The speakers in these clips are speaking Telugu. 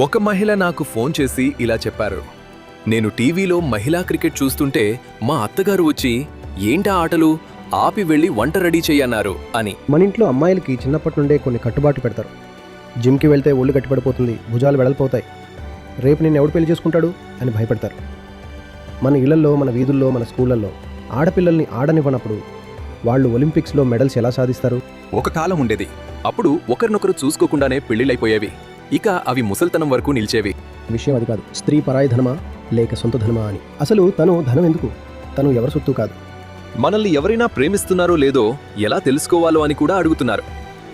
ఒక మహిళ నాకు ఫోన్ చేసి ఇలా చెప్పారు, నేను టీవీలో మహిళా క్రికెట్ చూస్తుంటే మా అత్తగారు వచ్చి ఏంటా ఆటలు ఆపి వెళ్ళి వంట రెడీ చెయ్యన్నారు అని. మన ఇంట్లో అమ్మాయిలకి చిన్నప్పటి నుండే కొన్ని కట్టుబాట్లు పెడతారు. జిమ్కి వెళ్తే ఒళ్ళు గట్టిపడిపోతుంది, భుజాలు వెడల్పోతాయి, రేపు నేను ఎవడు పెళ్లి చేసుకుంటాడు అని భయపడతారు. మన ఇళ్లల్లో, మన వీధుల్లో, మన స్కూళ్ళల్లో ఆడపిల్లల్ని ఆడనివ్వనప్పుడు వాళ్ళు ఒలింపిక్స్లో మెడల్స్ ఎలా సాధిస్తారు? ఒక కాలం ఉండేది, అప్పుడు ఒకరినొకరు చూసుకోకుండానే పెళ్లిళ్ళైపోయేవి. ఇక అవి ముసల్తనం వరకు నిలిచేవి. విషయం అది కాదు, స్త్రీ పరాయి ధనమా లేక సొంత ధనమా అని. అసలు తను ధనం ఎందుకు? తను ఎవరి సొత్తు కాదు. మనల్ని ఎవరైనా ప్రేమిస్తున్నారో లేదో ఎలా తెలుసుకోవాలో అని కూడా అడుగుతున్నారు.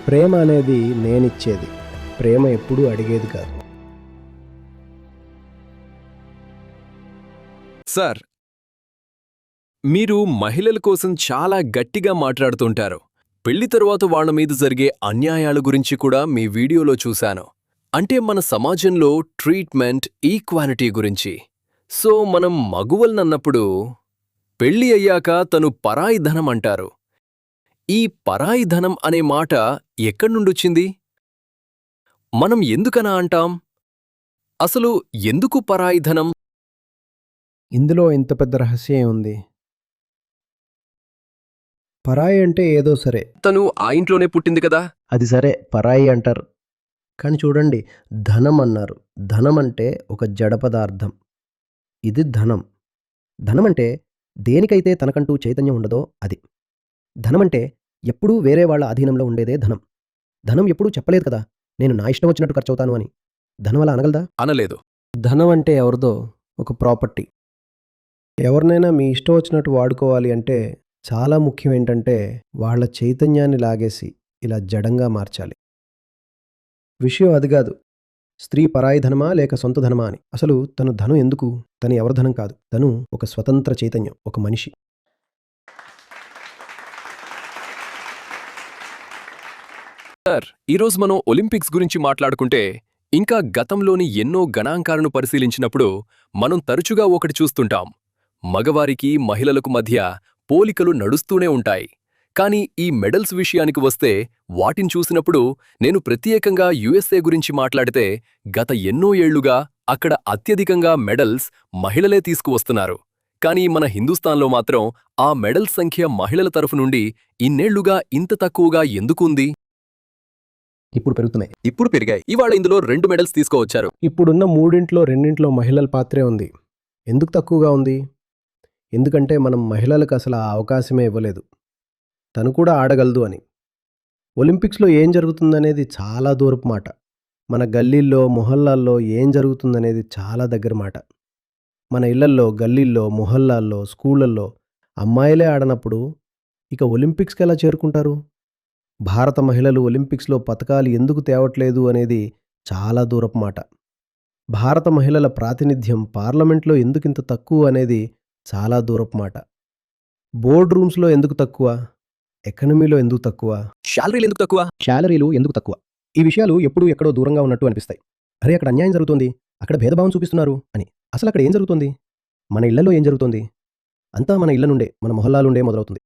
ప్రేమ అనేది నేనిచ్చేది, ప్రేమ ఎప్పుడూ అడిగేది కాదు. సార్, మీరు మహిళల కోసం చాలా గట్టిగా మాట్లాడుతుంటారు. పెళ్లి తరువాత వాళ్ల మీద జరిగే అన్యాయాల గురించి కూడా మీ వీడియోలో చూశాను. అంటే మన సమాజంలో ట్రీట్మెంట్, ఈక్వాలిటీ గురించి. సో మనం మగువల్నన్నప్పుడు పెళ్లి అయ్యాక తను పరాయి ధనం అంటారు. ఈ పరాయి ధనం అనే మాట ఎక్కడ్నుండొచ్చింది? మనం ఎందుకనా అంటాం? అసలు ఎందుకు పరాయి ధనం? ఇందులో ఇంత పెద్ద రహస్యం ఉంది. పరాయి అంటే ఏదో సరే, తను ఆ ఇంట్లోనే పుట్టింది కదా. అది సరే పరాయి అంటారు. కానీ చూడండి, ధనం అన్నారు. ధనం అంటే ఒక జడ పదార్థం. ఇది ధనం. ధనం అంటే దేనికైతే తనకంటూ చైతన్యం ఉండదో అది. ధనం అంటే ఎప్పుడూ వేరే వాళ్ళ అధీనంలో ఉండేదే ధనం. ధనం ఎప్పుడూ చెప్పలేదు కదా, నేను నా ఇష్టం వచ్చినట్టు ఖర్చవుతాను అని. ధనం అలా అనగలదా? అనలేదు. ధనం అంటే ఎవరిదో ఒక ప్రాపర్టీ. ఎవరినైనా మీ ఇష్టం వచ్చినట్టు వాడుకోవాలి అంటే చాలా ముఖ్యం ఏంటంటే వాళ్ళ చైతన్యాన్ని లాగేసి ఇలా జడంగా మార్చాలి. విషయం అది కాదు, స్త్రీ పరాయి ధనమా లేక సొంత ధనమా అని. అసలు తను ధనం ఎందుకు? తను ఎవరి ధనం కాదు, తను ఒక స్వతంత్ర చైతన్యం, ఒక మనిషి. సార్, ఈరోజు మనం ఒలింపిక్స్ గురించి మాట్లాడుకుంటే ఇంకా గతంలోని ఎన్నో గణాంకాలను పరిశీలించినప్పుడు మనం తరచుగా ఒకటి చూస్తుంటాం. మగవారికి మహిళలకు మధ్య పోలికలు నడుస్తూనే ఉంటాయి. కానీ ఈ మెడల్స్ విషయానికి వస్తే వాటిని చూసినప్పుడు నేను ప్రత్యేకంగా యుఎస్ఏ గురించి మాట్లాడితే గత ఎన్నో ఏళ్లుగా అక్కడ అత్యధికంగా మెడల్స్ మహిళలే తీసుకువస్తున్నారు. కానీ మన హిందుస్థాన్లో మాత్రం ఆ మెడల్స్ సంఖ్య మహిళల తరఫు నుండి ఇన్నేళ్లుగా ఇంత తక్కువగా ఎందుకుంది? ఇప్పుడు పెరుగుతున్నాయి. ఇప్పుడు పెరిగాయి. ఇవాళ ఇందులో 2 మెడల్స్ తీసుకువచ్చారు. ఇప్పుడున్న 3 2 మహిళల పాత్రే ఉంది. ఎందుకు తక్కువగా ఉంది? ఎందుకంటే మనం మహిళలకు అసలు ఆ అవకాశమే ఇవ్వలేదు. తను కూడా ఆడగలదు అని. ఒలింపిక్స్లో ఏం జరుగుతుందనేది చాలా దూరపు మాట. మన గల్లీల్లో, మొహల్లాల్లో ఏం జరుగుతుందనేది చాలా దగ్గర మాట. మన ఇళ్లల్లో, గల్లీల్లో, మొహల్లాల్లో, స్కూళ్ళల్లో అమ్మాయిలే ఆడనప్పుడు ఇక ఒలింపిక్స్కి ఎలా చేరుకుంటారు? భారత మహిళలు ఒలింపిక్స్లో పతకాలు ఎందుకు తేవట్లేదు అనేది చాలా దూరపు మాట. భారత మహిళల ప్రాతినిధ్యం పార్లమెంట్లో ఎందుకింత తక్కువ అనేది చాలా దూరపు మాట. బోర్డ్ రూమ్స్లో ఎందుకు తక్కువ? ఎకనమీలో ఎందుకు తక్కువ? శాలరీలు ఎందుకు తక్కువ? శాలరీలు ఎందుకు తక్కువ? ఈ విషయాలు ఎప్పుడూ ఎక్కడో దూరంగా ఉన్నట్టు అనిపిస్తాయి. అరే, అక్కడ అన్యాయం జరుగుతోంది, అక్కడ భేదభావం చూపిస్తున్నారు అని. అసలు అక్కడ ఏం జరుగుతోంది? మన ఇళ్లలో ఏం జరుగుతోంది? అంతా మన ఇళ్ల నుండే, మన మొహల్లాలుండే మొదలవుతుంది.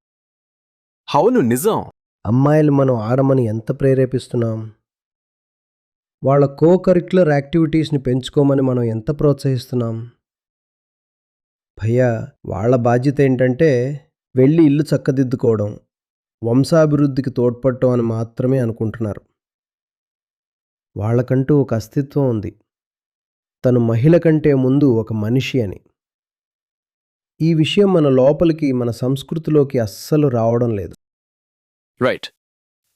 అవును, నిజం. అమ్మాయిలు మనం ఆడమని ఎంత ప్రేరేపిస్తున్నాం? వాళ్ళ కో-కరిక్యులర్ యాక్టివిటీస్ని పెంచుకోమని మనం ఎంత ప్రోత్సహిస్తున్నాం? భయ్యా, వాళ్ళ బాధ్యత ఏంటంటే వెళ్ళి ఇల్లు చక్కదిద్దుకోవడం, వంశాభివృద్ధికి తోడ్పడటం అని మాత్రమే అనుకుంటున్నారు. వాళ్ళకంటూ ఒక అస్తిత్వం ఉంది. తను మహిళ కంటే ముందు ఒక మనిషి అని. ఈ విషయం మన లోపలికి, మన సంస్కృతిలోకి అస్సలు రావడం లేదు. రైట్.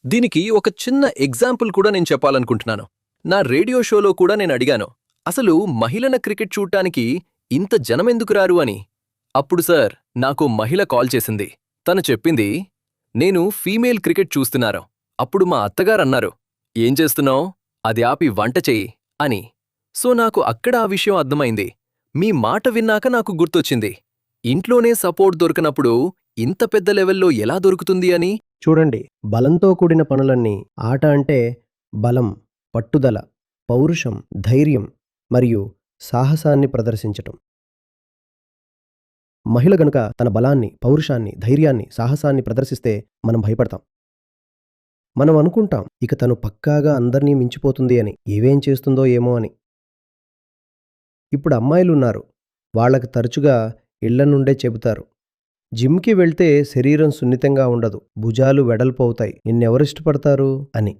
దీనికి ఒక చిన్న ఎగ్జాంపుల్ కూడా నేను చెప్పాలనుకుంటున్నాను. నా రేడియో షోలో కూడా నేను అడిగాను, అసలు మహిళల క్రికెట్ చూడ్డానికి ఇంత జనమెందుకు రారు అని. అప్పుడు సార్, నాకు మహిళ కాల్ చేసింది. తను చెప్పింది, నేను ఫీమేల్ క్రికెట్ చూస్తున్నాను. అప్పుడు మా అత్తగారన్నారు, ఏం చేస్తున్నావు? అది ఆపి వంట చెయ్యి అని. సో నాకు అక్కడ ఆ విషయం అర్థమైంది. మీ మాట విన్నాక నాకు గుర్తొచ్చింది, ఇంట్లోనే సపోర్ట్ దొరకనప్పుడు ఇంత పెద్ద లెవెల్లో ఎలా దొరుకుతుంది అని. చూడండి, బలంతో కూడిన పనులన్నీ. ఆట అంటే బలం, పట్టుదల, పౌరుషం, ధైర్యం మరియు సాహసాన్ని ప్రదర్శించటం. మహిళ గనుక తన బలాన్ని, పౌరుషాన్ని, ధైర్యాన్ని, సాహసాన్ని ప్రదర్శిస్తే మనం భయపడతాం. మనం అనుకుంటాం ఇక తను పక్కాగా అందర్నీ మించిపోతుంది అని, ఏవేం చేస్తుందో ఏమో అని. ఇప్పుడు అమ్మాయిలున్నారు. వాళ్ళకి తరచుగా ఇళ్ల నుండే చెబుతారు. జిమ్‌కి వెళ్తే శరీరం సున్నితంగా ఉండదు. భుజాలు వెడల్పవుతాయి. నిన్నెవరు ఇష్టపడతారు అని.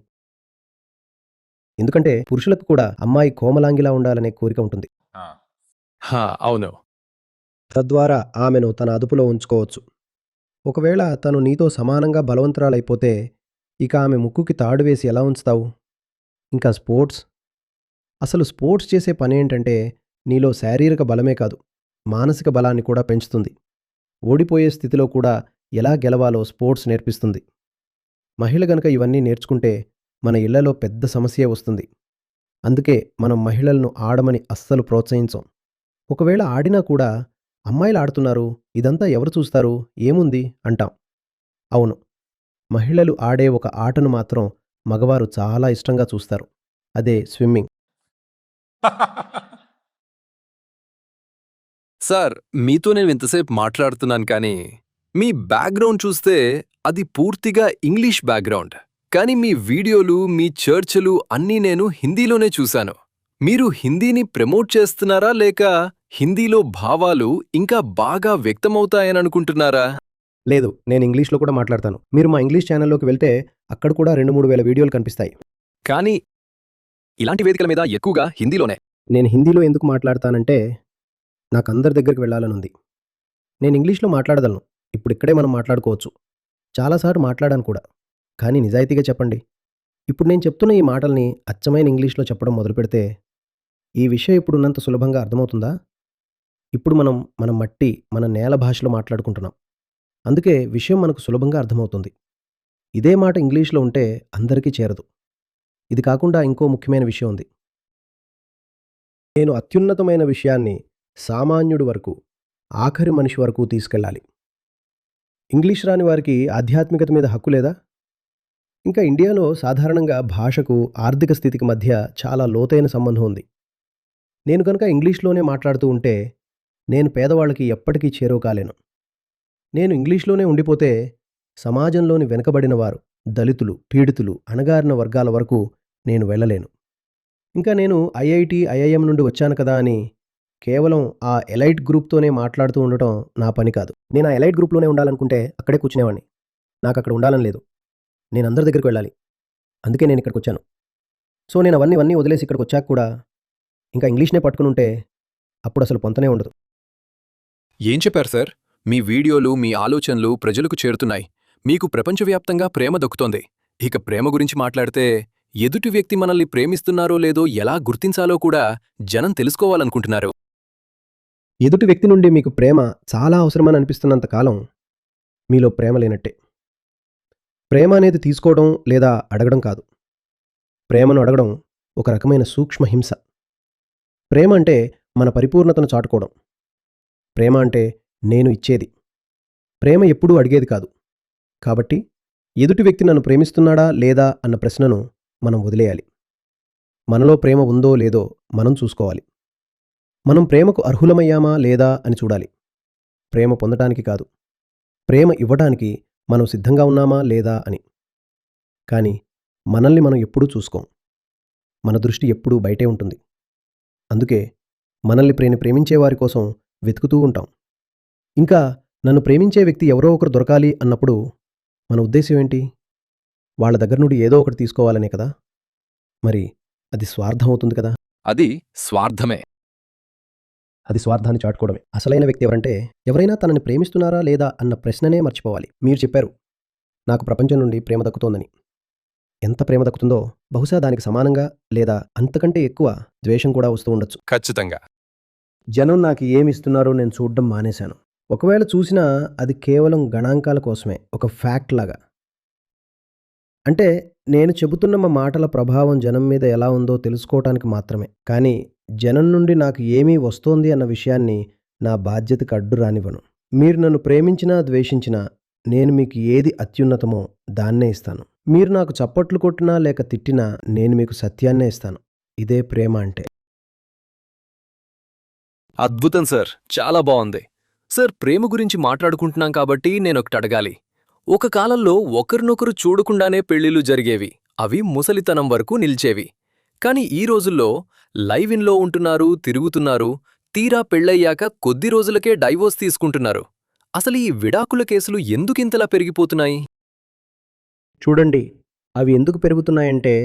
ఎందుకంటే పురుషులకు కూడా అమ్మాయి కోమలాంగిలా ఉండాలనే కోరిక ఉంటుంది. హా, అవును. తద్వారా ఆమెను తన అదుపులో ఉంచుకోవచ్చు. ఒకవేళ తను నీతో సమానంగా బలవంతురాలైపోతే ఇక ఆమె ముక్కుకి తాడు వేసి ఎలా ఉంచుతావు? ఇంకా స్పోర్ట్స్? అసలు స్పోర్ట్స్ చేసే పనేంటంటే నీలో శారీరక బలమే కాదు, మానసిక బలాన్ని కూడా పెంచుతుంది. ఓడిపోయే స్థితిలో కూడా ఎలా గెలవాలో స్పోర్ట్స్ నేర్పిస్తుంది. మహిళ గనక ఇవన్నీ నేర్చుకుంటే మన ఇళ్లలో పెద్ద సమస్యే వస్తుంది. అందుకే మనం మహిళలను ఆడమని అస్సలు ప్రోత్సహించం. ఒకవేళ ఆడినా కూడా అమ్మాయిలు ఆడుతున్నారు, ఇదంతా ఎవరు చూస్తారు, ఏముంది అంటాం. అవును, మహిళలు ఆడే ఒక ఆటను మాత్రం మగవారు చాలా ఇష్టంగా చూస్తారు. అదే స్విమ్మింగ్. సార్, మీతో నేను ఇంతసేపు మాట్లాడుతున్నాను కానీ మీ బ్యాక్గ్రౌండ్ చూస్తే అది పూర్తిగా ఇంగ్లీష్ బ్యాక్గ్రౌండ్. కానీ మీ వీడియోలు, మీ చర్చలు అన్నీ నేను హిందీలోనే చూశాను. మీరు హిందీని ప్రమోట్ చేస్తున్నారా లేక హిందీలో భావాలు ఇంకా బాగా వ్యక్తమవుతాయననుకుంటున్నారా? లేదు, నేను ఇంగ్లీష్లో కూడా మాట్లాడతాను. మీరు మా ఇంగ్లీష్ ఛానల్లోకి వెళ్తే అక్కడ కూడా 2-3 వేల వీడియోలు కనిపిస్తాయి. కానీ ఇలాంటి వేదికల మీద ఎక్కువగా హిందీలోనే. నేను హిందీలో ఎందుకు మాట్లాడతానంటే నాకు అందరి దగ్గరికి వెళ్ళాలనుంది. నేను ఇంగ్లీష్లో మాట్లాడగలను. ఇప్పుడిక్కడే మనం మాట్లాడుకోవచ్చు. చాలాసార్లు మాట్లాడాను కూడా. కానీ నిజాయితీగా చెప్పండి, ఇప్పుడు నేను చెప్తున్న ఈ మాటల్ని అచ్చమైన ఇంగ్లీష్లో చెప్పడం మొదలుపెడితే ఈ విషయం ఇప్పుడున్నంత సులభంగా అర్థమవుతుందా? ఇప్పుడు మనం మన మట్టి, మన నేల భాషలో మాట్లాడుకుంటున్నాం. అందుకే విషయం మనకు సులభంగా అర్థమవుతుంది. ఇదే మాట ఇంగ్లీష్లో ఉంటే అందరికీ చేరదు. ఇది కాకుండా ఇంకో ముఖ్యమైన విషయం ఉంది. నేను అత్యున్నతమైన విషయాన్ని సామాన్యుడి వరకు, ఆఖరి మనిషి వరకు తీసుకెళ్ళాలి. ఇంగ్లీష్ రాని వారికి ఆధ్యాత్మికత మీద హక్కు లేదా? ఇంకా ఇండియాలో సాధారణంగా భాషకు, ఆర్థిక స్థితికి మధ్య చాలా లోతైన సంబంధం ఉంది. నేను కనుక ఇంగ్లీష్లోనే మాట్లాడుతూ ఉంటే నేను పేదవాళ్ళకి ఎప్పటికీ చేరువ కాలేను. నేను ఇంగ్లీష్లోనే ఉండిపోతే సమాజంలోని వెనుకబడిన వారు, దళితులు, పీడితులు, అణగారిన వర్గాల వరకు నేను వెళ్ళలేను. ఇంకా నేను ఐఐటి, ఐఐఎం నుండి వచ్చాను కదా అని కేవలం ఆ ఎలైట్ గ్రూప్తోనే మాట్లాడుతూ ఉండటం నా పని కాదు. నేను ఆ ఎలైట్ గ్రూప్లోనే ఉండాలనుకుంటే అక్కడే కూర్చునేవాడిని. నాకు అక్కడ ఉండాలని లేదు. నేను అందరి దగ్గరికి వెళ్ళాలి. అందుకే నేను ఇక్కడికి వచ్చాను. సో నేను అవన్నీ వదిలేసి ఇక్కడికి వచ్చాక కూడా ఇంకా ఇంగ్లీష్నే పట్టుకుని ఉంటే అప్పుడు అసలు పొంతనే ఉండదు. ఏం చెప్పారు సార్? మీ వీడియోలు, మీ ఆలోచనలు ప్రజలకు చేరుతున్నాయి. మీకు ప్రపంచవ్యాప్తంగా ప్రేమ దక్కుతోంది. ఇక ప్రేమ గురించి మాట్లాడితే ఎదుటి వ్యక్తి మనల్ని ప్రేమిస్తున్నారో లేదో ఎలా గుర్తించాలో కూడా జనం తెలుసుకోవాలనుకుంటున్నారు. ఎదుటి వ్యక్తి నుండి మీకు ప్రేమ చాలా అవసరమని అనిపిస్తున్నంత కాలం మీలో ప్రేమ లేనట్టే. ప్రేమ అనేది తీసుకోవడం లేదా అడగడం కాదు. ప్రేమను అడగడం ఒక రకమైన సూక్ష్మ హింస. ప్రేమ అంటే మన పరిపూర్ణతను చాటుకోవడం. ప్రేమ అంటే నేను ఇచ్చేది. ప్రేమ ఎప్పుడూ అడిగేది కాదు. కాబట్టి ఎదుటి వ్యక్తి నన్ను ప్రేమిస్తున్నాడా లేదా అన్న ప్రశ్నను మనం వదిలేయాలి. మనలో ప్రేమ ఉందో లేదో మనం చూసుకోవాలి. మనం ప్రేమకు అర్హులమయ్యామా లేదా అని చూడాలి. ప్రేమ పొందటానికి కాదు, ప్రేమ ఇవ్వటానికి మనం సిద్ధంగా ఉన్నామా లేదా అని. కానీ మనల్ని మనం ఎప్పుడూ చూసుకోం. మన దృష్టి ఎప్పుడూ బయటే ఉంటుంది. అందుకే మనల్ని ప్రేమించేవారి కోసం వెతుకుతూ ఉంటాం. ఇంకా నన్ను ప్రేమించే వ్యక్తి ఎవరో ఒకరు దొరకాలి అన్నప్పుడు మన ఉద్దేశం ఏంటి? వాళ్ళ దగ్గర నుండి ఏదో ఒకటి తీసుకోవాలనే కదా. మరి అది స్వార్థం అవుతుంది కదా. అది స్వార్థమే. అది స్వార్థాన్ని చాటుకోవడమే. అసలైన వ్యక్తి ఎవరంటే ఎవరైనా తనని ప్రేమిస్తున్నారా లేదా అన్న ప్రశ్ననే మర్చిపోవాలి. మీరు చెప్పారు, నాకు ప్రపంచం నుండి ప్రేమ దక్కుతోందని. ఎంత ప్రేమ దక్కుతుందో బహుశా దానికి సమానంగా లేదా అంతకంటే ఎక్కువ ద్వేషం కూడా వస్తూ ఉండొచ్చు. ఖచ్చితంగా. జనం నాకు ఏమిస్తున్నారో నేను చూడడం మానేశాను. ఒకవేళ చూసినా అది కేవలం గణాంకాల కోసమే, ఒక ఫ్యాక్ట్ లాగా. అంటే నేను చెబుతున్న మా మాటల ప్రభావం జనం మీద ఎలా ఉందో తెలుసుకోవటానికి మాత్రమే. కానీ జనం నుండి నాకు ఏమీ వస్తోంది అన్న విషయాన్ని నా బాధ్యతకు అడ్డు రానివ్వను. మీరు నన్ను ప్రేమించినా ద్వేషించినా నేను మీకు ఏది అత్యున్నతమో దాన్నే ఇస్తాను. మీరు నాకు చప్పట్లు కొట్టినా లేక తిట్టినా నేను మీకు సత్యాన్నే ఇస్తాను. ఇదే ప్రేమ అంటే. అద్భుతం సార్, చాలా బావుంది. సార్, ప్రేమ గురించి మాట్లాడుకుంటున్నాం కాబట్టి నేనొకటి అడగాలి. ఒక కాలంలో ఒకరినొకరు చూడకుండానే పెళ్లిళ్లు జరిగేవి. అవి ముసలితనం వరకు నిల్చేవి. కాని ఈ రోజుల్లో లైవ్ ఇన్లో ఉంటున్నారు, తిరుగుతున్నారు, తీరా పెళ్ళయ్యాక కొద్ది రోజులకే డైవోర్స్ తీసుకుంటున్నారు. అసలు ఈ విడాకుల కేసులు ఎందుకింతలా పెరిగిపోతున్నాయి? చూడండి, అవి ఎందుకు పెరుగుతున్నాయంటే,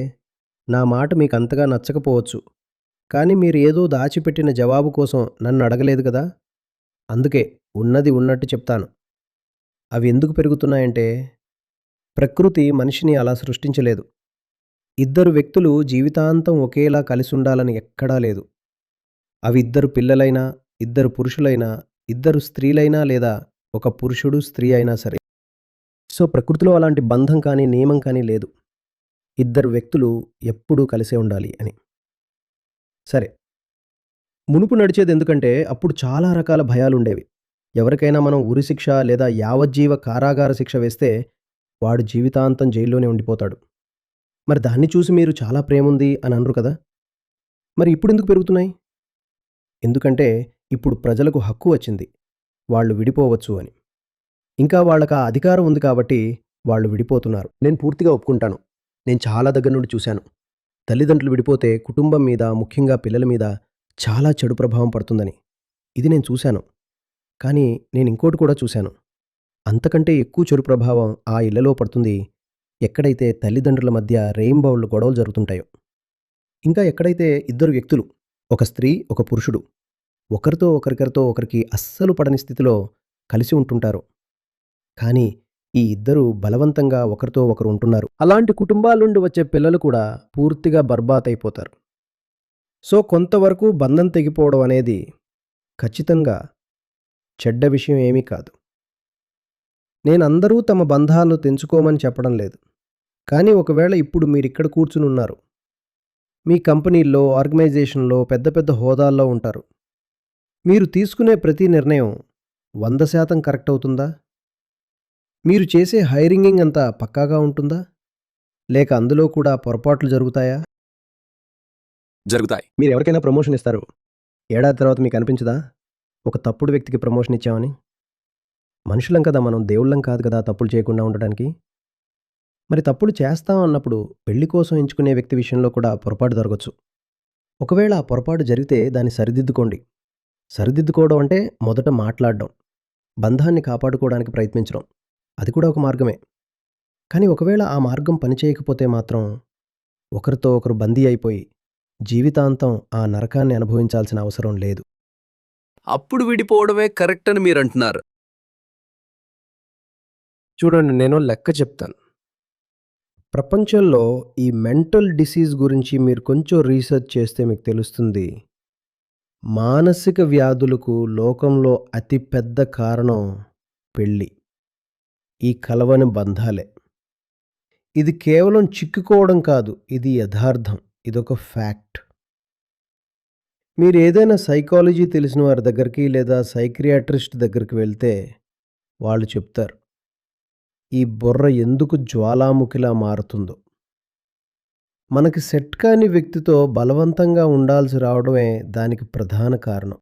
నా మాట మీకు అంతగా నచ్చకపోవచ్చు. కానీ మీరు ఏదో దాచిపెట్టిన జవాబు కోసం నన్ను అడగలేదు కదా. అందుకే ఉన్నది ఉన్నట్టు చెప్తాను. అవి ఎందుకు పెరుగుతున్నాయంటే, ప్రకృతి మనిషిని అలా సృష్టించలేదు. ఇద్దరు వ్యక్తులు జీవితాంతం ఒకేలా కలిసుండాలని ఎక్కడా లేదు. అవి ఇద్దరు పిల్లలైనా, ఇద్దరు పురుషులైనా, ఇద్దరు స్త్రీలైనా లేదా ఒక పురుషుడు స్త్రీ అయినా సరే. సో ప్రకృతిలో అలాంటి బంధం కానీ నియమం కానీ లేదు. ఇద్దరు వ్యక్తులు ఎప్పుడూ కలిసే ఉండాలి అని. సరే, మునుపు నడిచేది ఎందుకంటే అప్పుడు చాలా రకాల భయాలుండేవి. ఎవరికైనా మనం ఉరిశిక్ష లేదా యావజ్జీవ కారాగార శిక్ష వేస్తే వాడు జీవితాంతం జైల్లోనే ఉండిపోతాడు. మరి దాన్ని చూసి మీరు చాలా ప్రేముంది అని అనరు కదా. మరి ఇప్పుడెందుకు పెరుగుతున్నాయి? ఎందుకంటే ఇప్పుడు ప్రజలకు హక్కు వచ్చింది, వాళ్ళు విడిపోవచ్చు అని. ఇంకా వాళ్ళకి ఆ అధికారం ఉంది కాబట్టి వాళ్ళు విడిపోతున్నారు. నేను పూర్తిగా ఒప్పుకుంటాను. నేను చాలా దగ్గర నుండి చూశాను. తల్లిదండ్రులు విడిపోతే కుటుంబం మీద, ముఖ్యంగా పిల్లల మీద చాలా చెడు ప్రభావం పడుతుందని. ఇది నేను చూశాను. కానీ నేను ఇంకోటి కూడా చూశాను. అంతకంటే ఎక్కువ చెడు ప్రభావం ఆ ఇళ్లలో పడుతుంది ఎక్కడైతే తల్లిదండ్రుల మధ్య రెయింబౌళ్ళు గొడవలు జరుగుతుంటాయో. ఇంకా ఎక్కడైతే ఇద్దరు వ్యక్తులు, ఒక స్త్రీ, ఒక పురుషుడు, ఒకరితో ఒకరికి అస్సలు పడని స్థితిలో కలిసి ఉంటుంటారు. కానీ ఈ ఇద్దరు బలవంతంగా ఒకరితో ఒకరు ఉంటున్నారు. అలాంటి కుటుంబాల నుండి వచ్చే పిల్లలు కూడా పూర్తిగా బర్బాత్ అయిపోతారు. సో కొంతవరకు బంధం తెగిపోవడం అనేది ఖచ్చితంగా చెడ్డ విషయం ఏమీ కాదు. నేనందరూ తమ బంధాలను తెంచుకోమని చెప్పడం లేదు. కానీ ఒకవేళ ఇప్పుడు మీరిక్కడ కూర్చుని ఉన్నారు. మీ కంపెనీల్లో, ఆర్గనైజేషన్లో పెద్ద పెద్ద హోదాల్లో ఉంటారు. మీరు తీసుకునే ప్రతి నిర్ణయం 100% కరెక్ట్ అవుతుందా? మీరు చేసే హైరింగింగ్ అంతా పక్కాగా ఉంటుందా? లేక అందులో కూడా పొరపాట్లు జరుగుతాయా? జరుగుతాయి. మీరు ఎవరికైనా ప్రమోషన్ ఇస్తారు. ఏడాది తర్వాత మీకు అనిపించదా ఒక తప్పుడు వ్యక్తికి ప్రమోషన్ ఇచ్చామని? మనుషులం కదా మనం, దేవుళ్ళం కాదు కదా తప్పులు చేయకుండా ఉండడానికి. మరి తప్పులు చేస్తాం అన్నప్పుడు పెళ్లి కోసం ఎంచుకునే వ్యక్తి విషయంలో కూడా పొరపాటు జరగచ్చు. ఒకవేళ ఆ పొరపాటు జరిగితే దాన్ని సరిదిద్దుకోండి. సరిదిద్దుకోవడం అంటే మొదట మాట్లాడడం, బంధాన్ని కాపాడుకోవడానికి ప్రయత్నించడం. అది కూడా ఒక మార్గమే. కానీ ఒకవేళ ఆ మార్గం పనిచేయకపోతే మాత్రం ఒకరితో ఒకరు బందీ అయిపోయి జీవితాంతం ఆ నరకాన్ని అనుభవించాల్సిన అవసరం లేదు. అప్పుడు విడిపోవడమే కరెక్ట్ అని మీరంటున్నారు. చూడండి, నేను లెక్క చెప్తాను. ప్రపంచంలో ఈ మెంటల్ డిసీజ్ గురించి మీరు కొంచెం రీసెర్చ్ చేస్తే మీకు తెలుస్తుంది. మానసిక వ్యాధులకు లోకంలో అతిపెద్ద కారణం పెళ్ళి, ఈ కలవని బంధాలే. ఇది కేవలం చిక్కుకోవడం కాదు, ఇది యథార్థం, ఇదొక ఫ్యాక్ట్. మీరు ఏదైనా సైకాలజీ తెలిసిన వారి దగ్గరికి లేదా సైక్రియాట్రిస్ట్ దగ్గరికి వెళ్తే వాళ్ళు చెప్తారు ఈ బుర్ర ఎందుకు జ్వాలాముఖిలా మారుతుందో. మనకి సెట్ కాని వ్యక్తితో బలవంతంగా ఉండాల్సి రావడమే దానికి ప్రధాన కారణం.